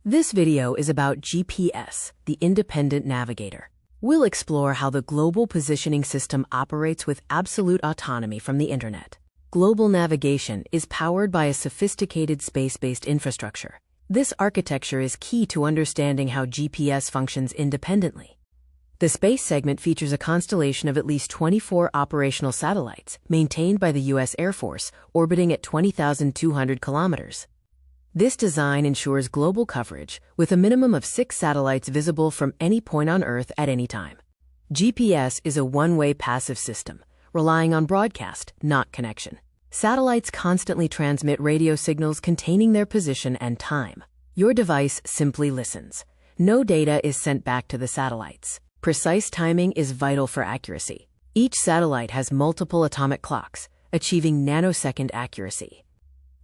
This video is about GPS, the Independent Navigator. We'll explore how the global positioning system operates with absolute autonomy from the internet. Global navigation is powered by a sophisticated space-based infrastructure. This architecture is key to understanding how GPS functions independently. The space segment features a constellation of at least 24 operational satellites maintained by the U.S. Air Force, orbiting at 20,200 kilometers. This design ensures global coverage, with a minimum of 6 satellites visible from any point on Earth at any time. GPS is a one-way passive system, relying on broadcast, not connection. Satellites constantly transmit radio signals containing their position and time. Your device simply listens. No data is sent back to the satellites. Precise timing is vital for accuracy. Each satellite has multiple atomic clocks, achieving nanosecond accuracy.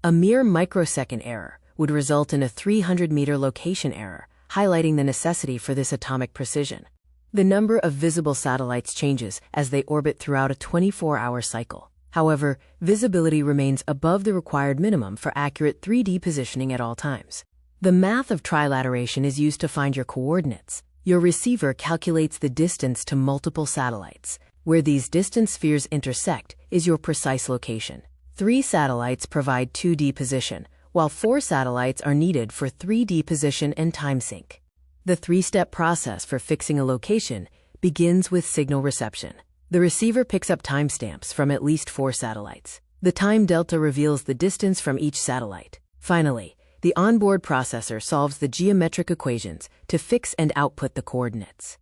A mere microsecond error would result in a 300-meter location error, highlighting the necessity for this atomic precision. The number of visible satellites changes as they orbit throughout a 24-hour cycle. However, visibility remains above the required minimum for accurate 3D positioning at all times. The math of trilateration is used to find your coordinates. Your receiver calculates the distance to multiple satellites. Where these distance spheres intersect is your precise location. 3 satellites provide 2D position, while 4 satellites are needed for 3D position and time sync. The 3-step process for fixing a location begins with signal reception. The receiver picks up timestamps from at least 4 satellites. The time delta reveals the distance from each satellite. Finally, the onboard processor solves the geometric equations to fix and output the coordinates.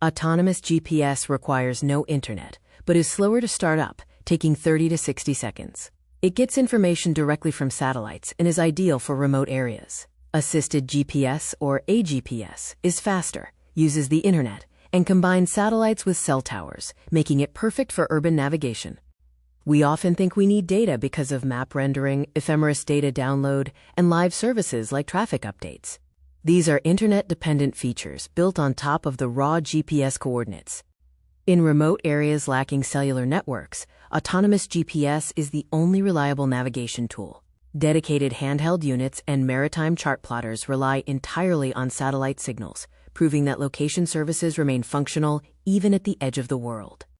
Autonomous GPS requires no internet, but is slower to start up, taking 30 to 60 seconds. It gets information directly from satellites and is ideal for remote areas. Assisted GPS, or AGPS, is faster, uses the internet, and combines satellites with cell towers, making it perfect for urban navigation. We often think we need data because of map rendering, ephemeris data download, and live services like traffic updates. These are internet-dependent features built on top of the raw GPS coordinates. In remote areas lacking cellular networks, autonomous GPS is the only reliable navigation tool. Dedicated handheld units and maritime chart plotters rely entirely on satellite signals, proving that location services remain functional even at the edge of the world.